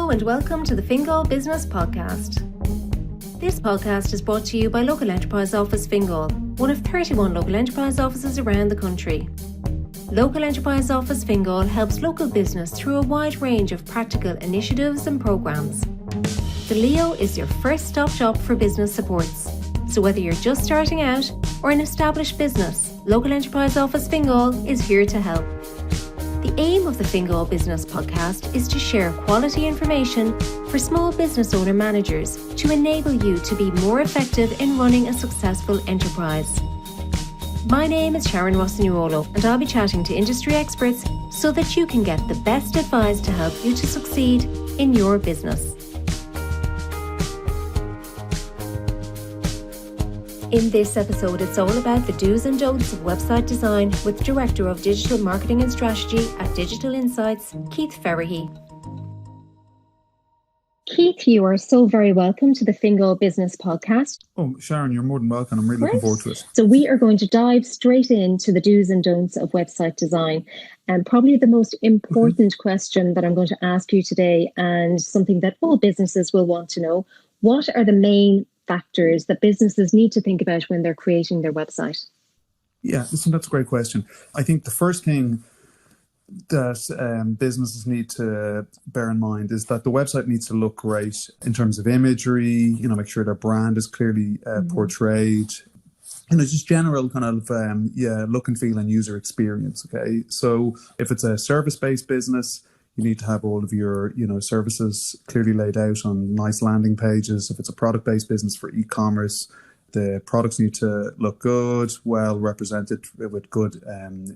Hello and welcome to the Fingal Business Podcast. This podcast is brought to you by Local Enterprise Office Fingal, one of 31 local enterprise offices around the country. Local Enterprise Office Fingal helps local business through a wide range of practical initiatives and programs. The Leo is your first stop shop for business supports. So whether you're just starting out or an established business, Local Enterprise Office Fingal is here to help. The aim of the Fingal Business Podcast is to share quality information for small business owner managers to enable you to be more effective in running a successful enterprise. My name is Sharon Rossignuolo and I'll be chatting to industry experts so that you can get the best advice to help you to succeed in your business. In this episode, it's all about the do's and don'ts of website design with Director of Digital Marketing and Strategy at Digital Insights, Keith Feighery. Keith, you are so very welcome to the Fingal Business Podcast. Oh, Sharon, you're more than welcome. I'm really looking forward to it. So we are going to dive straight into the do's and don'ts of website design. And probably the most important question that I'm going to ask you today, and something that all businesses will want to know, what are the main factors that businesses need to think about when they're creating their website? Yeah, listen, that's a great question. I think the first thing that businesses need to bear in mind is that the website needs to look great in terms of imagery, make sure their brand is clearly portrayed, just general kind of, look and feel and user experience. Okay. So if it's a service-based business, you need to have all of your, services clearly laid out on nice landing pages. If it's a product-based business for e-commerce, the products need to look good, well represented with good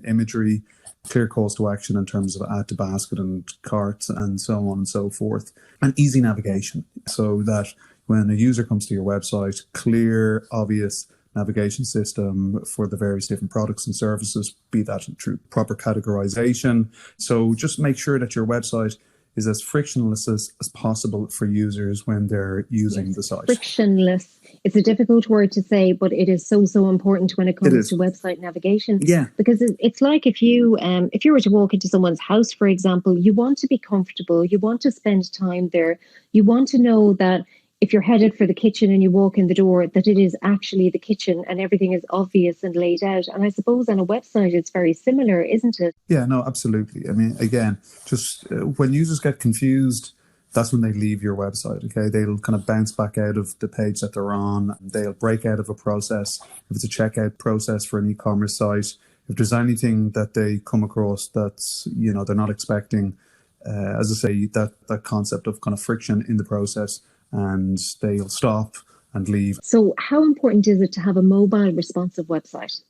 imagery, clear calls to action in terms of add to basket and carts and so on and so forth, and easy navigation so that when a user comes to your website, clear, obvious navigation system for the various different products and services, be that through proper categorization. So just make sure that your website is as frictionless as possible for users when they're using the site. Frictionless. It's a difficult word to say, but it is so important when it comes to website navigation. Yeah. Because it's like if you were to walk into someone's house, for example, you want to be comfortable, you want to spend time there, you want to know that if you're headed for the kitchen and you walk in the door, that it is actually the kitchen and everything is obvious and laid out. And I suppose on a website, it's very similar, isn't it? Yeah, no, absolutely. I mean, again, just when users get confused, that's when they leave your website, okay? They'll kind of bounce back out of the page that they're on. They'll break out of a process. If it's a checkout process for an e-commerce site, if there's anything that they come across that's, they're not expecting, as I say, that concept of kind of friction in the process, and they'll stop and leave. So how important is it to have a mobile responsive website?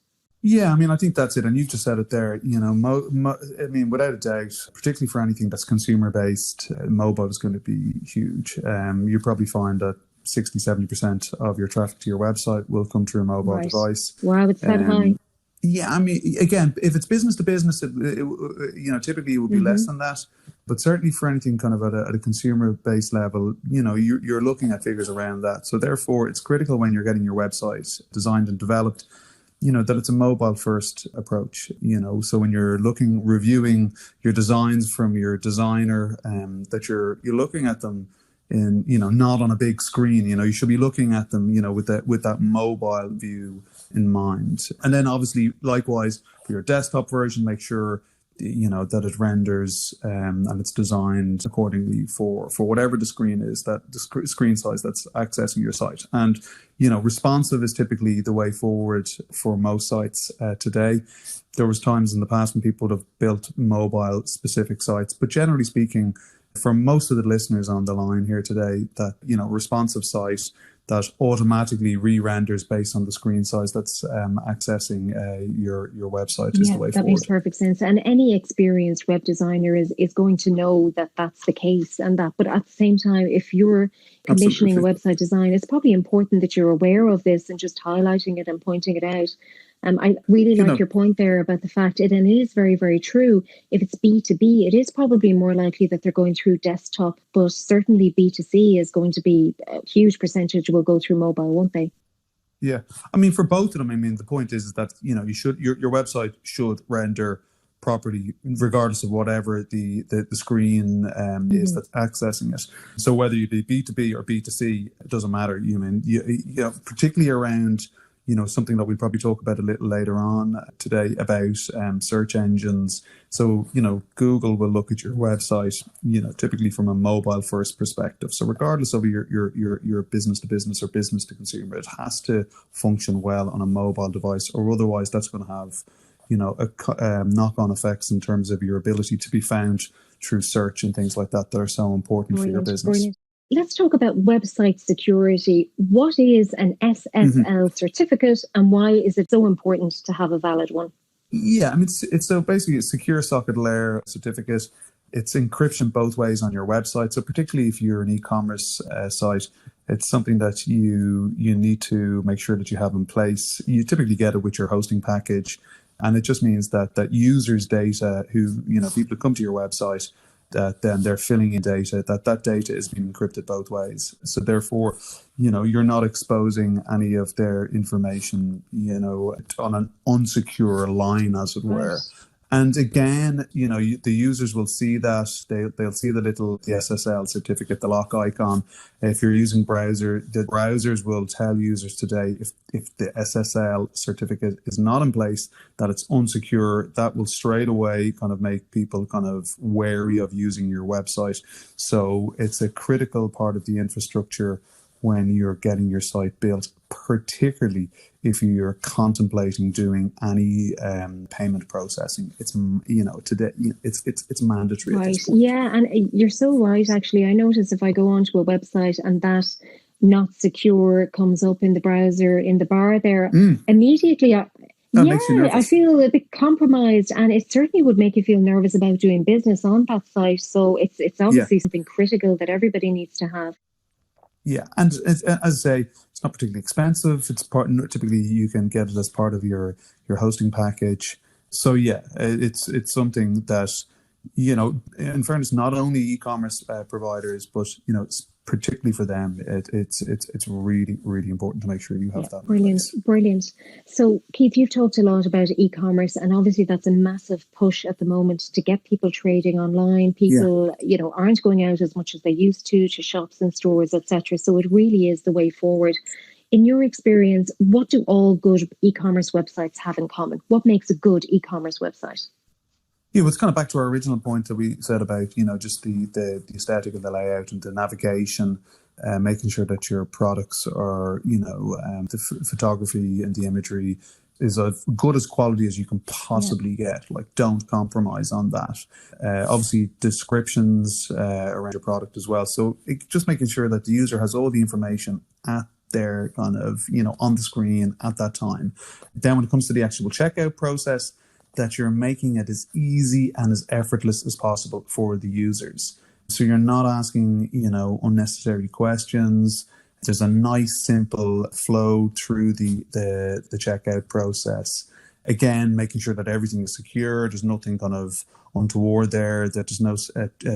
Yeah, I mean, I think that's it. And you've just said it there, without a doubt, particularly for anything that's consumer-based, mobile is going to be huge. You probably find that 60-70% of your traffic to your website will come through a mobile device. Wow, it's that high. Yeah, I mean, again, if it's business to business, typically it would be less than that. But certainly for anything kind of at a consumer-based level, you're looking at figures around that. So therefore, it's critical when you're getting your website designed and developed, that it's a mobile-first approach. So when you're reviewing your designs from your designer, that you're looking at them in, not on a big screen. You should be looking at them, with that mobile view in mind. And then obviously, likewise, for your desktop version, make sure that it renders and it's designed accordingly for whatever the screen is, that the screen size that's accessing your site. And responsive is typically the way forward for most sites today. There was times in the past when people would have built mobile specific sites, but generally speaking, for most of the listeners on the line here today, that responsive site that automatically re-renders based on the screen size that's accessing your website is the way forward. That makes perfect sense. And any experienced web designer is going to know that that's the case. But at the same time, if you're commissioning a website design, it's probably important that you're aware of this and just highlighting it and pointing it out. I really like your point there about the fact and it is very, very true. If it's B2B, it is probably more likely that they're going through desktop, but certainly B2C is going to be a huge percentage will go through mobile, won't they? Yeah. I mean, for both of them, the point is that, your website should render property, regardless of whatever the screen is that's accessing it. So whether you be B2B or B2C, it doesn't matter. Particularly around something that we'll probably talk about a little later on today about search engines. So, Google will look at your website, typically from a mobile first perspective. So regardless of your business to business or business to consumer, it has to function well on a mobile device, or otherwise that's going to have, knock-on effects in terms of your ability to be found through search and things like that are so important for your business. Brilliant. Let's talk about website security. What is an SSL certificate, and why is it so important to have a valid one? Yeah, I mean, it's so basically a secure socket layer certificate. It's encryption both ways on your website. So particularly if you're an e-commerce site, it's something that you need to make sure that you have in place. You typically get it with your hosting package, and it just means that users' data, people who come to your website, that then they're filling in data, that data is being encrypted both ways. So therefore, you're not exposing any of their information, on an unsecure line, as it were. And again, the users will see that. They'll see the SSL certificate, the lock icon. If you're using browser, the browsers will tell users today if the SSL certificate is not in place, that it's unsecure. That will straight away kind of make people kind of wary of using your website. So it's a critical part of the infrastructure when you're getting your site built, particularly if you're contemplating doing any payment processing. It's today it's mandatory. Right. Yeah, and you're so right. Actually, I notice if I go onto a website and that not secure comes up in the browser in the bar there, immediately. I feel a bit compromised, and it certainly would make you feel nervous about doing business on that site. So it's obviously something critical that everybody needs to have. Yeah, and as I say, it's not particularly expensive. Typically you can get it as part of your hosting package. So yeah, it's something that, in fairness, not only e-commerce providers, but particularly for them, it's really, really important to make sure you have that. Brilliant. So Keith, you've talked a lot about e-commerce, and obviously that's a massive push at the moment to get people trading online. People, aren't going out as much as they used to shops and stores, etc. So it really is the way forward. In your experience, what do all good e-commerce websites have in common? What makes a good e-commerce website? Yeah, well, it's kind of back to our original point that we said about, just the aesthetic and the layout and the navigation, making sure that your products are, the photography and the imagery is as good as quality as you can possibly get. Like, don't compromise on that. Obviously, descriptions around your product as well. So just making sure that the user has all the information at their kind of, on the screen at that time. Then when it comes to the actual checkout process, that you're making it as easy and as effortless as possible for the users. So you're not asking, unnecessary questions. There's a nice, simple flow through the checkout process. Again, making sure that everything is secure. There's nothing kind of untoward there, that there's no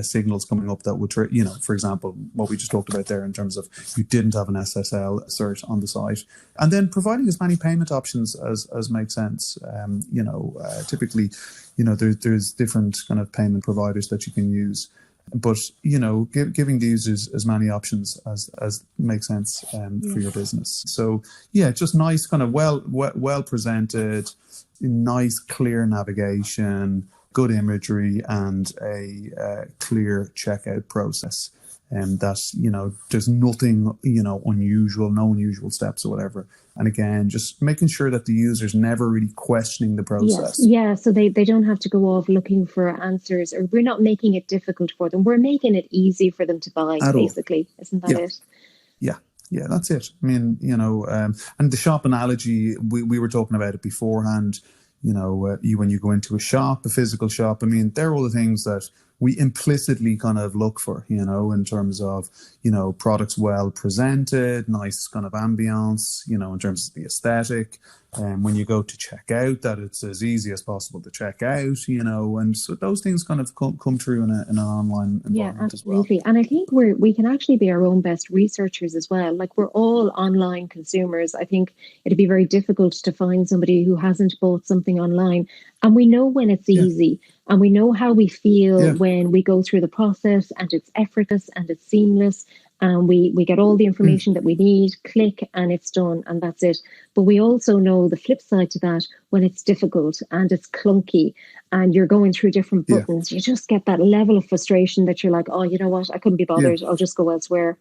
signals coming up that would, for example, what we just talked about there in terms of you didn't have an SSL cert on the site. And then providing as many payment options as makes sense. Typically, there's different kind of payment providers that you can use. But, giving the users as many options as makes sense for your business. So, yeah, just nice, kind of well presented, nice, clear navigation, good imagery, and a clear checkout process. And that's, there's nothing, unusual, no unusual steps or whatever. And again, just making sure that the user's never really questioning the process. Yeah, so they don't have to go off looking for answers, or we're not making it difficult for them. We're making it easy for them to buy, basically. Isn't that it? Yeah, that's it. I mean, and the shop analogy, we were talking about it beforehand. When you go into a shop, a physical shop, I mean, they're all the things that we implicitly kind of look for, in terms of, products well presented, nice kind of ambience, in terms of the aesthetic. And when you go to check out, that it's as easy as possible to check out, and so those things kind of come true in an online environment as well. Absolutely. And I think we can actually be our own best researchers as well. Like, we're all online consumers. I think it'd be very difficult to find somebody who hasn't bought something online. And we know when it's easy, and we know how we feel when we go through the process, and it's effortless and it's seamless. And we get all the information that we need, click, and it's done, and that's it. But we also know the flip side to that, when it's difficult and it's clunky and you're going through different buttons, you just get that level of frustration that you're like, oh, you know what, I couldn't be bothered. I'll just go elsewhere.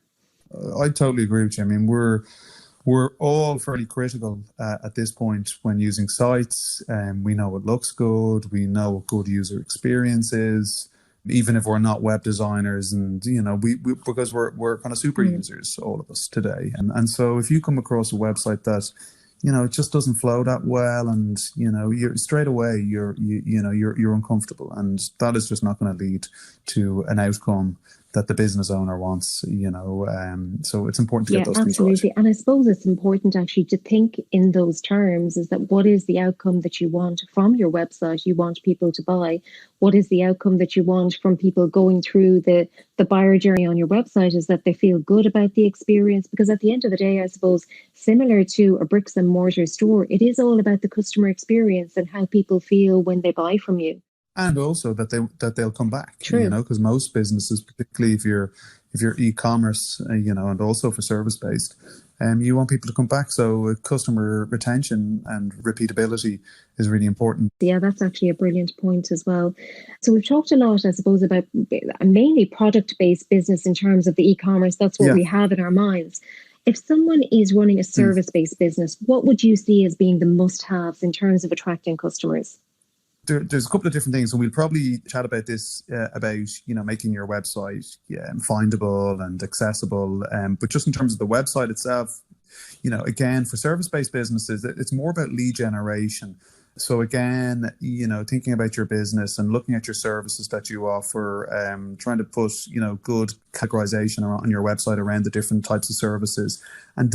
I totally agree with you. I mean, we're all fairly critical at this point when using sites. We know it looks good. We know what good user experience is. Even if we're not web designers, and we because we're kind of super users, all of us today, and so if you come across a website that it just doesn't flow that well, and you're straight away you're uncomfortable, and that is just not going to lead to an outcome that the business owner wants, so it's important to get those things right. Absolutely. And I suppose it's important actually to think in those terms, is that what is the outcome that you want from your website you want people to buy? What is the outcome that you want from people going through the buyer journey on your website, is that they feel good about the experience? Because at the end of the day, I suppose, similar to a bricks and mortar store, it is all about the customer experience and how people feel when they buy from you. And also that they'll come back, True. Because most businesses, particularly if you're e-commerce, and also for service-based, you want people to come back. So customer retention and repeatability is really important. Yeah, that's actually a brilliant point as well. So we've talked a lot, I suppose, about mainly product-based business in terms of the e-commerce. That's what we have in our minds. If someone is running a service-based business, what would you see as being the must-haves in terms of attracting customers? There's a couple of different things, and we'll probably chat about this, about making your website findable and accessible. But just in terms of the website itself, again, for service-based businesses, it's more about lead generation. So again, thinking about your business and looking at your services that you offer, trying to put, good categorization on your website around the different types of services, and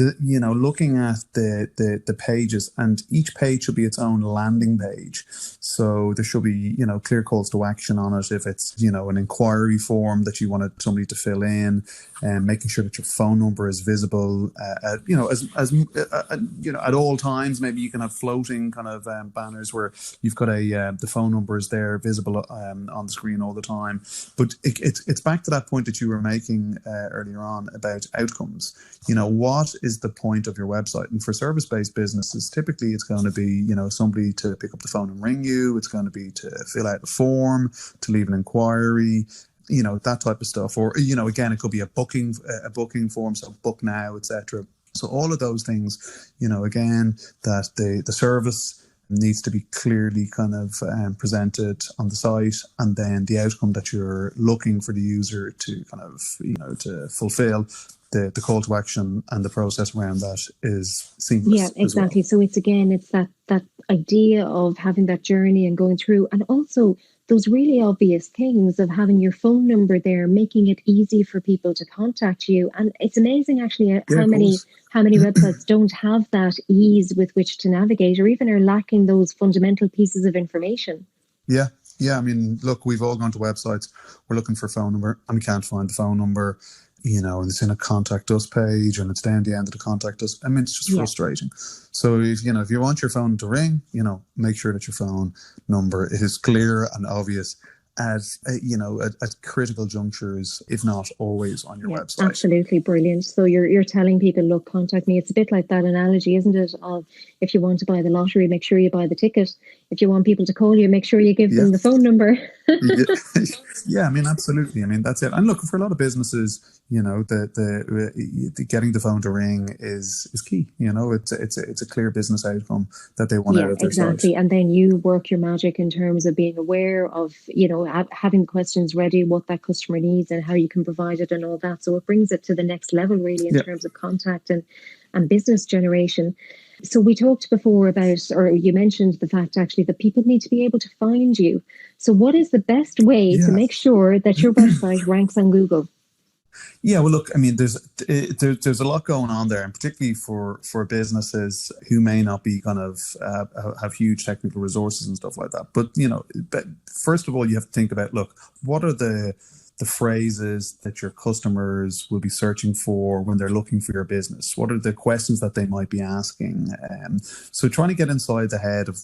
looking at the pages, and each page should be its own landing page. So there should be, clear calls to action on it. If it's, an inquiry form that you wanted somebody to fill in, and making sure that your phone number is visible, at all times. Maybe you can have floating kind of banners where you've got the phone number is there visible on the screen all the time. But it's back to that point that you were making earlier on about outcomes. What is the point of your website? And for service-based businesses, typically it's going to be, somebody to pick up the phone and ring you. It's going to be to fill out a form, to leave an inquiry, that type of stuff. Or, again, it could be a booking form, so book now, etc. So all of those things, again, that the service needs to be clearly kind of presented on the site, and then the outcome that you're looking for the user to kind of, to fulfill, the call to action and the process around that is seamless. Yeah, exactly. So it's that idea of having that journey and going through, and also those really obvious things of having your phone number there, making it easy for people to contact you. And it's amazing actually how many websites don't have that ease with which to navigate, or even are lacking those fundamental pieces of information. Yeah. I mean, look, we've all gone to websites. We're looking for a phone number and we can't find the phone number, and it's in a contact us page and it's down the end of the contact us. I mean, it's just frustrating. So if you want your phone to ring, make sure that your phone number is clear and obvious at critical junctures, if not always, on your website. Absolutely brilliant. So you're telling people, look, contact me. It's a bit like that analogy, isn't it? Of if you want to buy the lottery, make sure you buy the ticket. If you want people to call you, make sure you give them the phone number. Yeah, I mean, absolutely. I mean, that's it. And look, for a lot of businesses, the getting the phone to ring is key. It's a clear business outcome that they want out of their site. Exactly. And then you work your magic in terms of being aware of, having questions ready, what that customer needs and how you can provide it and all that. So it brings it to the next level really in terms of contact. And and business generation. So we talked before about, or you mentioned the fact actually that people need to be able to find you. So what is the best way to make sure that your website ranks on Google? Yeah, well, look, I mean, there's a lot going on there, and particularly for businesses who may not be kind of have huge technical resources and stuff like that. But but first of all, you have to think about, look, what are the phrases that your customers will be searching for when they're looking for your business? What are the questions that they might be asking? So trying to get inside the head of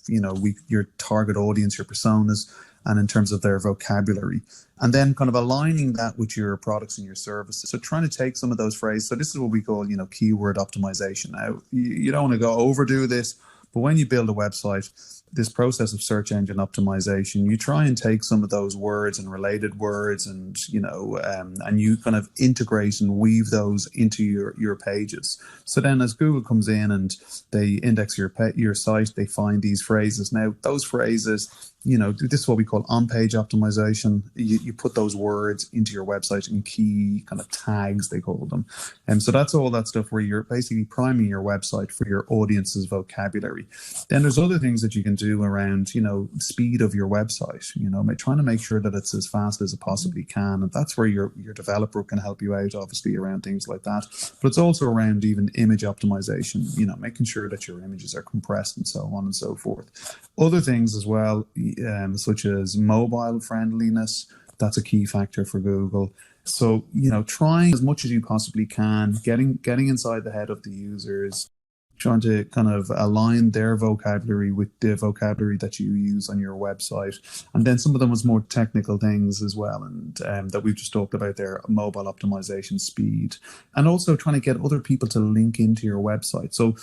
your target audience, your personas, and in terms of their vocabulary, and then kind of aligning that with your products and your services. So trying to take some of those phrases. So this is what we call, keyword optimization. Now, you don't want to go overdo this, but when you build a website, this process of search engine optimization, you try and take some of those words and related words and you kind of integrate and weave those into your pages. So then as Google comes in and they index your site, they find these phrases. Now, those phrases, this is what we call on-page optimization. You put those words into your website in key kind of tags, they call them. And so that's all that stuff where you're basically priming your website for your audience's vocabulary. Then there's other things that you can do around, speed of your website, trying to make sure that it's as fast as it possibly can. And that's where your developer can help you out, obviously, around things like that. But it's also around even image optimization, making sure that your images are compressed and so on and so forth. Other things as well, such as mobile friendliness, that's a key factor for Google. So, trying as much as you possibly can, getting inside the head of the users, trying to kind of align their vocabulary with the vocabulary that you use on your website. And then some of them was more technical things as well, and that we've just talked about there, mobile optimization, speed, and also trying to get other people to link into your website. So,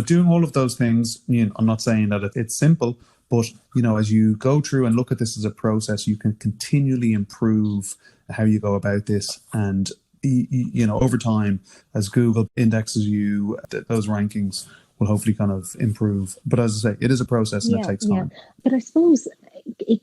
doing all of those things, I'm not saying that it's simple, but, as you go through and look at this as a process, you can continually improve how you go about this. And over time, as Google indexes you, those rankings will hopefully kind of improve. But as I say, it is a process and it takes time. Yeah. But I suppose,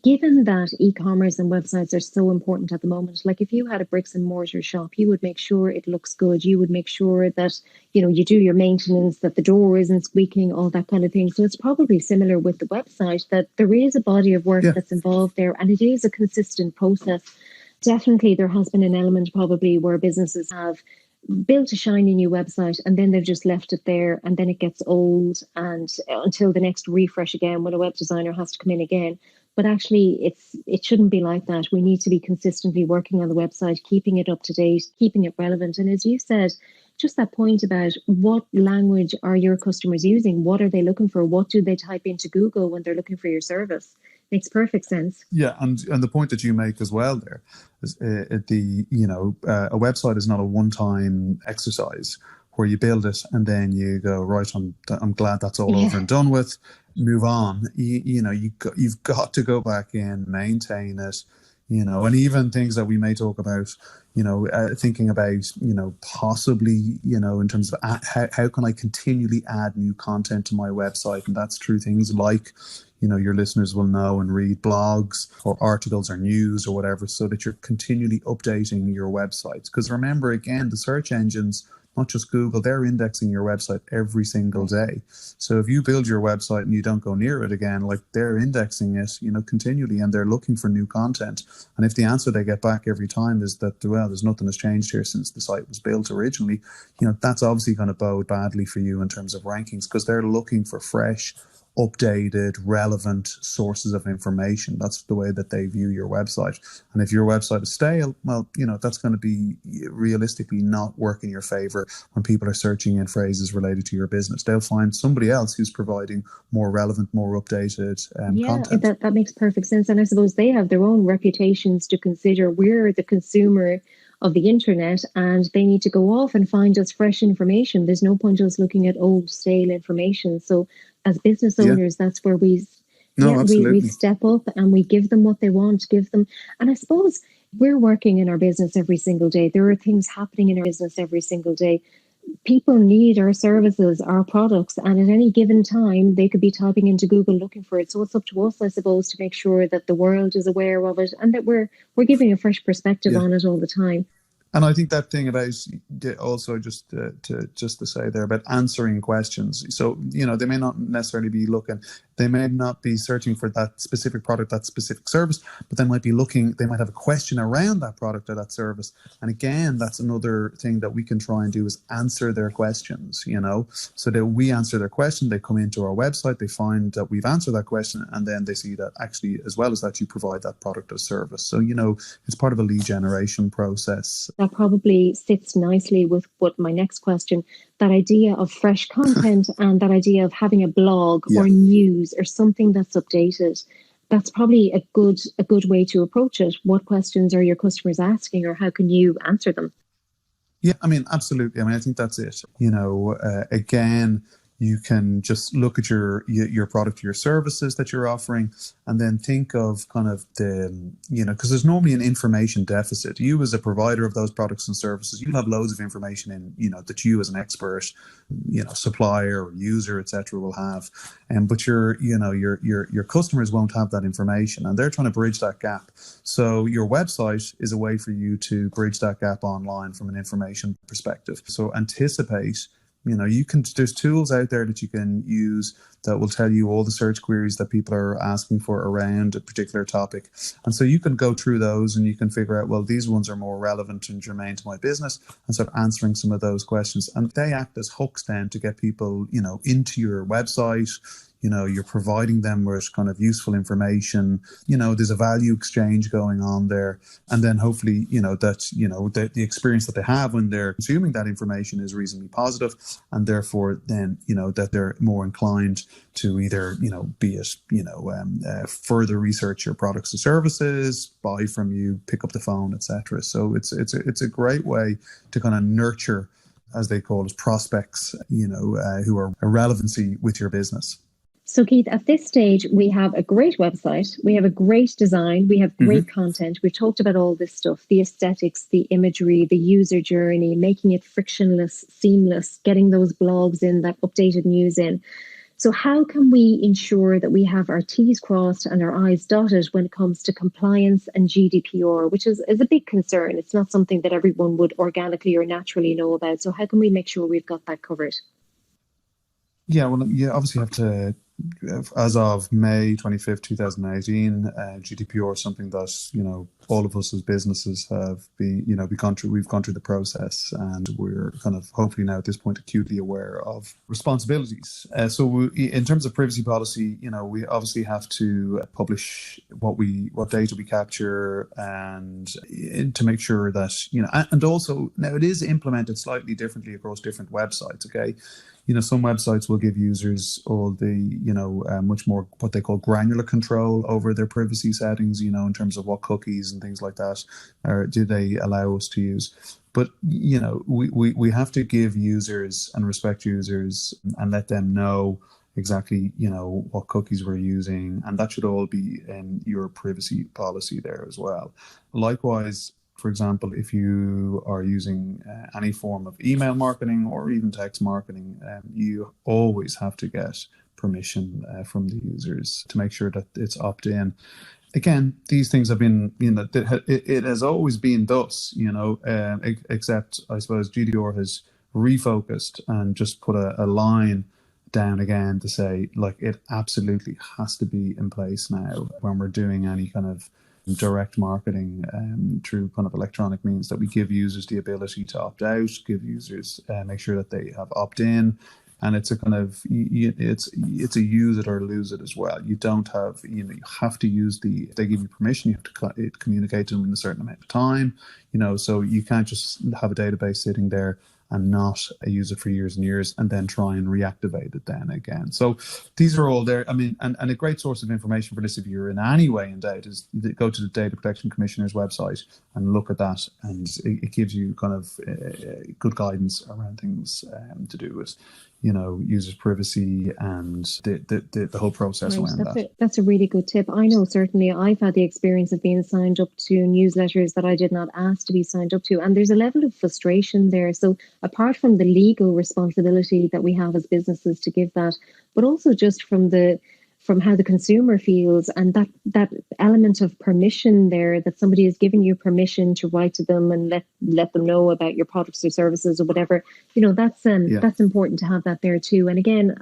given that e-commerce and websites are so important at the moment, like if you had a bricks and mortar shop, you would make sure it looks good. You would make sure that, you do your maintenance, that the door isn't squeaking, all that kind of thing. So it's probably similar with the website, that there is a body of work that's involved there, and it is a consistent process. Definitely, there has been an element probably where businesses have built a shiny new website and then they've just left it there, and then it gets old and until the next refresh again when a web designer has to come in again. But actually, it shouldn't be like that. We need to be consistently working on the website, keeping it up to date, keeping it relevant. And as you said, just that point about what language are your customers using? What are they looking for? What do they type into Google when they're looking for your service? Makes perfect sense. Yeah, and the point that you make as well there is a website is not a one-time exercise where you build it and then you go, right, I'm glad that's all over and done with, move on. You've got to go back in, maintain it, and even things that we may talk about, thinking about, possibly, in terms of how can I continually add new content to my website? And that's through things like, your listeners will know and read blogs or articles or news or whatever, so that you're continually updating your websites. Because remember, again, the search engines, not just Google, they're indexing your website every single day. So if you build your website and you don't go near it again, like they're indexing it, continually, and they're looking for new content. And if the answer they get back every time is that, well, there's nothing has changed here since the site was built originally, that's obviously going to bode badly for you in terms of rankings, because they're looking for fresh, updated, relevant sources of information. That's the way that they view your website. And if your website is stale, well, that's going to be realistically not work in your favor when people are searching in phrases related to your business. They'll find somebody else who's providing more relevant, more updated content. That makes perfect sense. And I suppose they have their own reputations to consider. We're the consumer of the internet, and they need to go off and find us fresh information. There's no point us looking at old, stale information. So as business owners, that's where we step up and we give them what they want, and I suppose we're working in our business every single day. There are things happening in our business every single day. People need our services, our products, and at any given time, they could be typing into Google looking for it. So it's up to us, I suppose, to make sure that the world is aware of it and that we're giving a fresh perspective on it all the time. And I think that thing about also just to say there about answering questions. So, they may not necessarily be they may not be searching for that specific product, that specific service, but they might have a question around that product or that service. And again, that's another thing that we can try and do is answer their questions, so that we answer their question. They come into our website, they find that we've answered that question, and then they see that actually, as well as that, you provide that product or service. So, it's part of a lead generation process. That probably sits nicely with what my next question, that idea of fresh content and that idea of having a blog or news or something that's updated. That's probably a good way to approach it. What questions are your customers asking, or how can you answer them? Yeah, absolutely. I think that's it. Again, you can just look at your product, your services that you're offering, and then think of kind of because there's normally an information deficit. You as a provider of those products and services, you have loads of information that you as an expert, supplier or user, etc., will have, but your customers won't have that information, and they're trying to bridge that gap. So your website is a way for you to bridge that gap online from an information perspective. So anticipate. There's tools out there that you can use that will tell you all the search queries that people are asking for around a particular topic. And so you can go through those and you can figure out, well, these ones are more relevant and germane to my business, and start answering some of those questions. And they act as hooks then to get people, into your website. You're providing them with kind of useful information. There's a value exchange going on there. And then hopefully, the experience that they have when they're consuming that information is reasonably positive. And therefore then, that they're more inclined to either, be it, further research your products and services, buy from you, pick up the phone, etc. So it's a great way to kind of nurture, as they call it, prospects, who are a relevancy with your business. So Keith, at this stage, we have a great website, we have a great design, we have great content. We've talked about all this stuff, the aesthetics, the imagery, the user journey, making it frictionless, seamless, getting those blogs in, that updated news in. So how can we ensure that we have our T's crossed and our I's dotted when it comes to compliance and GDPR, which is a big concern. It's not something that everyone would organically or naturally know about. So how can we make sure we've got that covered? Yeah, well, you obviously have to, as of May 25th, 2018, GDPR is something that, all of us as businesses have been, we've gone through the process, and we're kind of hopefully now at this point acutely aware of responsibilities. So in terms of privacy policy, we obviously have to publish what data we capture, and to make sure that, and also now it is implemented slightly differently across different websites. Okay. Some websites will give users all the, much more what they call granular control over their privacy settings, in terms of what cookies and things like that do they allow us to use. But, we have to give users and respect users and let them know exactly, what cookies we're using. And that should all be in your privacy policy there as well. Likewise, for example, if you are using any form of email marketing or even text marketing, you always have to get permission from the users to make sure that it's opt-in. Again, these things have been, it has always been thus, except I suppose GDPR has refocused and just put a line down again to say, it absolutely has to be in place now when we're doing any kind of direct marketing through kind of electronic means, that we give users the ability to opt out, give users make sure that they have opt in, and it's a kind of it's a use it or lose it as well. You don't have you have to use if they give you permission, you have to communicate to them in a certain amount of time. So you can't just have a database sitting there and not use it for years and years and then try and reactivate it then again. So these are all there. And a great source of information for this, if you're in any way in doubt, is go to the Data Protection Commissioner's website and look at that. And it gives you kind of good guidance around things to do with, users' privacy and the whole process around that. That's a really good tip. I know certainly I've had the experience of being signed up to newsletters that I did not ask to be signed up to. And there's a level of frustration there. So apart from the legal responsibility that we have as businesses to give that, but also just from the from how the consumer feels, and that element of permission there, that somebody is giving you permission to write to them and let them know about your products or services or whatever, that's important to have that there too. And again,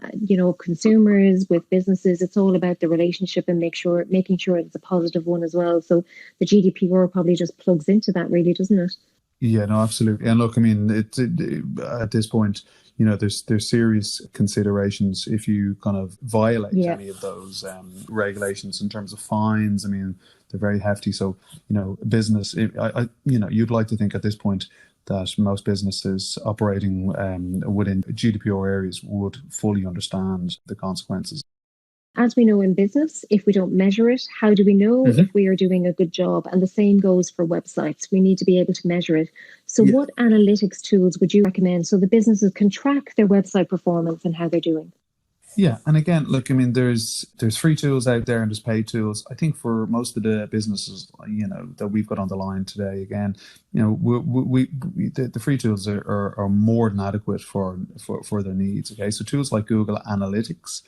consumers with businesses, it's all about the relationship and making sure it's a positive one as well. So the GDPR probably just plugs into that, really, doesn't it? Yeah, no, absolutely. And look, I mean, at this point, there's serious considerations if you kind of violate any of those regulations in terms of fines. I mean, they're very hefty. So, business, you'd like to think at this point that most businesses operating within GDPR areas would fully understand the consequences. As we know in business, if we don't measure it, how do we know if we are doing a good job? And the same goes for websites. We need to be able to measure it. So what analytics tools would you recommend so the businesses can track their website performance and how they're doing? Yeah. And again, look, I mean, there's free tools out there and there's paid tools. I think for most of the businesses, that we've got on the line today, again, the free tools are more than adequate for their needs. Okay. So tools like Google Analytics,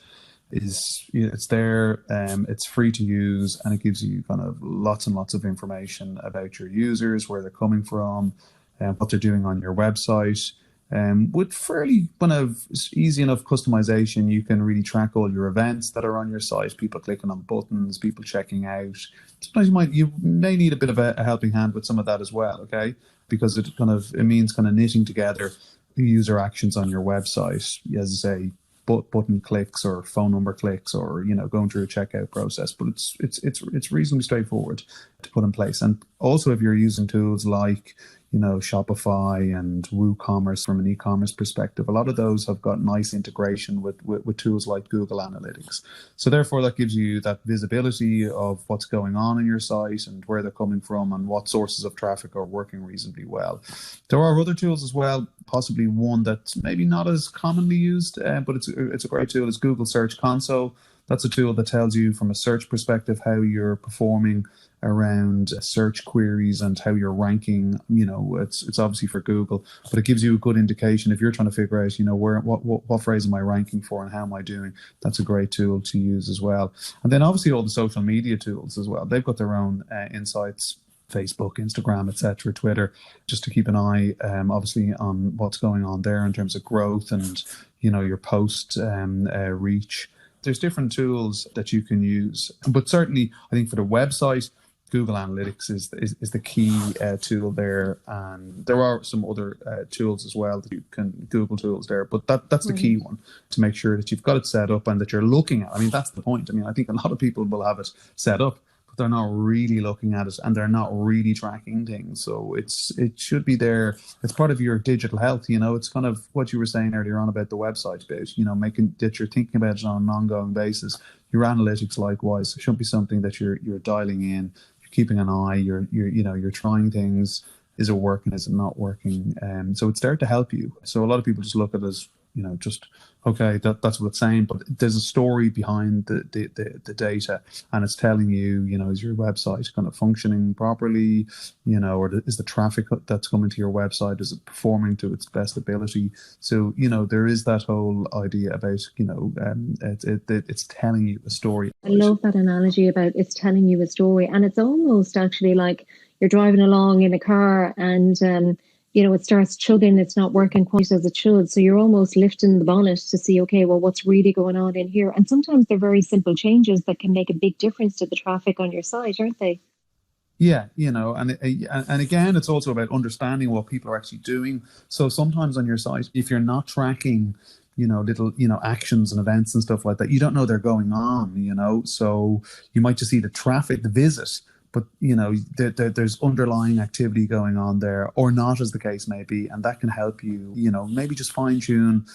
it's there, it's free to use, and it gives you kind of lots and lots of information about your users, where they're coming from, what they're doing on your website. With fairly kind of easy enough customization, you can really track all your events that are on your site, people clicking on buttons, people checking out. Sometimes you may need a bit of a helping hand with some of that as well, okay? Because it means knitting together user actions on your website, as I say, button clicks or phone number clicks, or going through a checkout process. But it's reasonably straightforward to put in place. And also, if you're using tools like Shopify and WooCommerce from an e-commerce perspective, a lot of those have got nice integration with tools like Google Analytics. So therefore, that gives you that visibility of what's going on in your site and where they're coming from and what sources of traffic are working reasonably well. There are other tools as well, possibly one that's maybe not as commonly used, but it's a great tool. It's Google Search Console. That's a tool that tells you from a search perspective how you're performing around search queries and how you're ranking. It's obviously for Google, but it gives you a good indication if you're trying to figure out, what phrase am I ranking for and how am I doing. That's a great tool to use as well. And then obviously all the social media tools as well. They've got their own insights. Facebook, Instagram, etc., Twitter, just to keep an eye, obviously, on what's going on there in terms of growth and, your post reach. There's different tools that you can use, but certainly I think for the website, Google Analytics is the key tool there, and there are some other tools as well that you can Google tools there, but that's the key one, to make sure that you've got it set up and that you're looking at. I mean, that's the point. I mean, I think a lot of people will have it set up, but they're not really looking at it and they're not really tracking things. So it should be there. It's part of your digital health. It's kind of what you were saying earlier on about the website bit. Making that you're thinking about it on an ongoing basis. Your analytics, likewise, should be something that you're dialing in. Keeping an eye, you're trying things. Is it working? Is it not working? So it's there to help you. So a lot of people just look at it as, just, okay, that's what it's saying, but there's a story behind the data, and it's telling you, is your website kind of functioning properly, or is the traffic that's coming to your website, is it performing to its best ability? So, there is that whole idea about, it's telling you a story. I love that analogy about it's telling you a story. And it's almost actually like you're driving along in a car and, it starts chugging, it's not working quite as it should. So you're almost lifting the bonnet to see, okay, well, what's really going on in here? And sometimes they're very simple changes that can make a big difference to the traffic on your site, aren't they? Yeah, and again, it's also about understanding what people are actually doing. So sometimes on your site, if you're not tracking, little, actions and events and stuff like that, you don't know they're going on, so you might just see the traffic, the visit, but there's underlying activity going on there, or not, as the case may be, and that can help you, maybe just fine tune,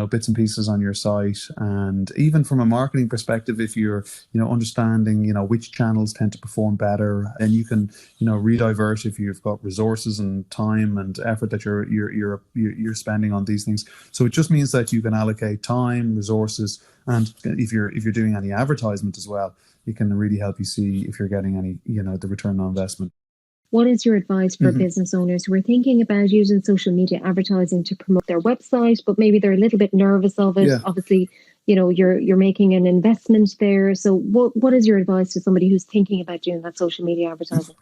bits and pieces on your site. And even from a marketing perspective, if you're, understanding, which channels tend to perform better, and you can, redivert if you've got resources and time and effort that you're spending on these things. So it just means that you can allocate time, resources, and if you're doing any advertisement as well, it can really help you see if you're getting any, the return on investment. What is your advice for business owners who are thinking about using social media advertising to promote their website, but maybe they're a little bit nervous of it? Yeah. Obviously, you're making an investment there. So what is your advice to somebody who's thinking about doing that social media advertising?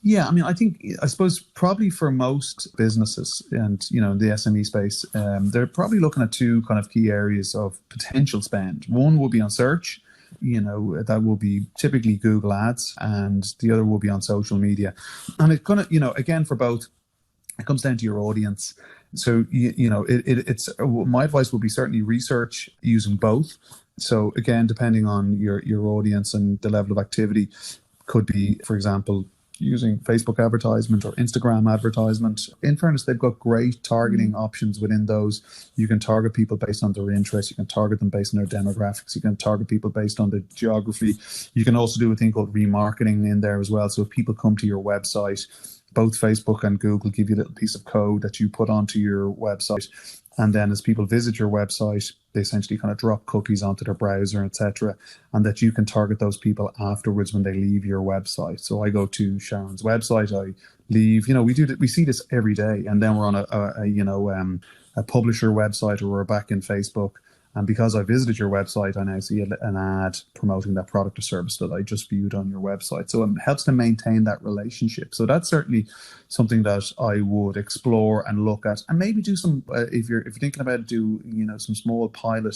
Yeah, I mean, I suppose probably for most businesses and, the SME space, they're probably looking at two kind of key areas of potential spend. One will be on search, that will be typically Google Ads, and the other will be on social media. And it kind of, again, for both, it comes down to your audience. So, it's my advice will be certainly research using both. So again, depending on your audience and the level of activity, could be, for example, using Facebook advertisement or Instagram advertisement. In fairness, they've got great targeting options within those. You can target people based on their interests. You can target them based on their demographics. You can target people based on the geography. You can also do a thing called remarketing in there as well. So if people come to your website, both Facebook and Google give you a little piece of code that you put onto your website. And then as people visit your website, they essentially kind of drop cookies onto their browser, etc., and that you can target those people afterwards when they leave your website. So I go to Sharon's website, I leave, we see this every day, and then we're on a publisher website, or we're back in Facebook. And because I visited your website, I now see an ad promoting that product or service that I just viewed on your website. So it helps to maintain that relationship. So that's certainly something that I would explore and look at, and maybe do some, if you're thinking about it, do some small pilot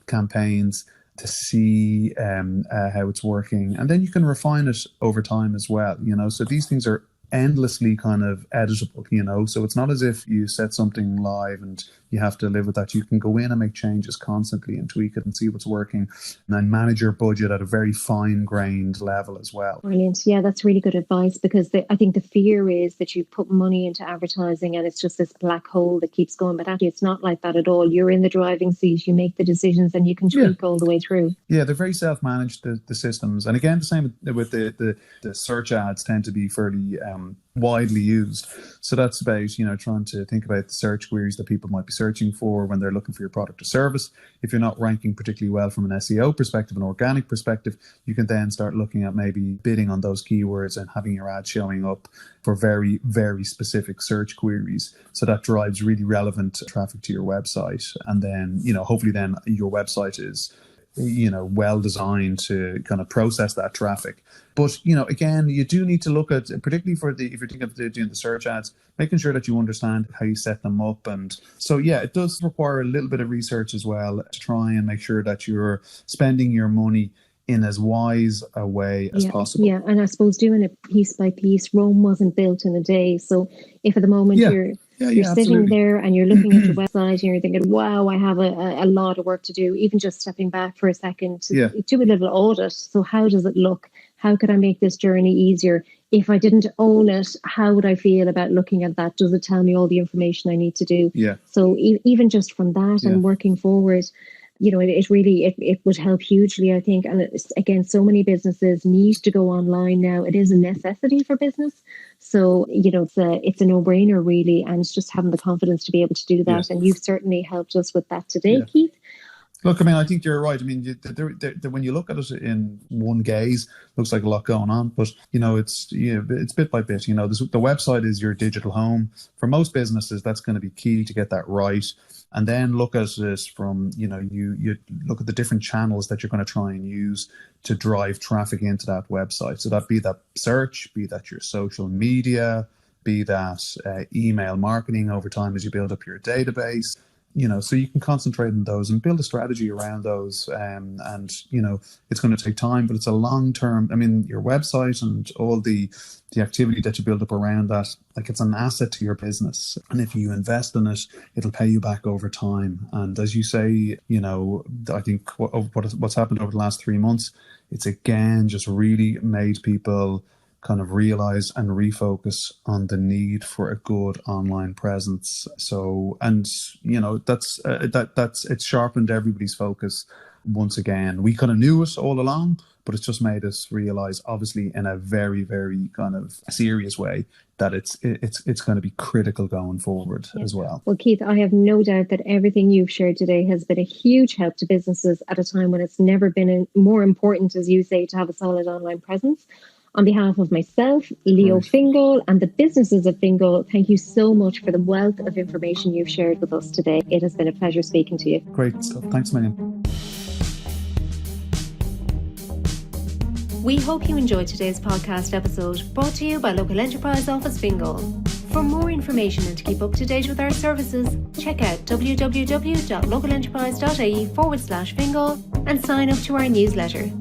campaigns to see how it's working, and then you can refine it over time as well. So these things are endlessly kind of editable, so it's not as if you set something live and you have to live with that. You can go in and make changes constantly and tweak it and see what's working, and then manage your budget at a very fine-grained level as well. Brilliant. Yeah, that's really good advice, because I think the fear is that you put money into advertising and it's just this black hole that keeps going. But actually, it's not like that at all. You're in the driving seat, you make the decisions, and you can tweak all the way through. Yeah, they're very self-managed, the systems. And again, the same with the search ads tend to be fairly widely used. So that's about, trying to think about the search queries that people might be searching for when they're looking for your product or service. If you're not ranking particularly well from an SEO perspective, an organic perspective, you can then start looking at maybe bidding on those keywords and having your ad showing up for very, very specific search queries. So that drives really relevant traffic to your website. And then, hopefully then your website is well designed to kind of process that traffic. But, again, you do need to look at, particularly if you're thinking of doing the search ads, making sure that you understand how you set them up. And so, it does require a little bit of research as well to try and make sure that you're spending your money in as wise a way as possible. Yeah, and I suppose doing it piece by piece. Rome wasn't built in a day. So if at the moment you're sitting absolutely. there and you're looking at your website and you're thinking, wow, I have a lot of work to do, even just stepping back for a second to do a little audit. So how does it look? How could I make this journey easier? If I didn't own it, how would I feel about looking at that? Does it tell me all the information I need to do? Yeah. So even just from that and working forward, it would help hugely, I think. And again, so many businesses need to go online now. It is a necessity for business. So, it's a no-brainer really. And it's just having the confidence to be able to do that. Yes. And you've certainly helped us with that today, Keith. Look, I mean, I think you're right. I mean, when you look at it in one gaze, looks like a lot going on, but it's bit by bit. The website is your digital home. For most businesses, that's going to be key to get that right. And then look at it from, you look at the different channels that you're going to try and use to drive traffic into that website. So that be that search, be that your social media, be that email marketing over time as you build up your database. So you can concentrate on those and build a strategy around those. And it's going to take time, but it's a long-term, I mean, your website and all the activity that you build up around that, like, it's an asset to your business. And if you invest in it, it'll pay you back over time. And as you say, I think what's happened over the last 3 months, it's again just really made people kind of realize and refocus on the need for a good online presence. So, and that's it's sharpened everybody's focus once again. We kind of knew it all along, but it's just made us realize, obviously in a very, very kind of serious way, that it's going to be critical going forward as well. Well, Keith, I have no doubt that everything you've shared today has been a huge help to businesses at a time when it's never been more important, as you say, to have a solid online presence. On behalf of myself, Leo Fingal, and the businesses of Fingal, thank you so much for the wealth of information you've shared with us today. It has been a pleasure speaking to you. Great stuff. Thanks a million. We hope you enjoyed today's podcast episode brought to you by Local Enterprise Office Fingal. For more information and to keep up to date with our services, check out www.localenterprise.ie/Fingal and sign up to our newsletter.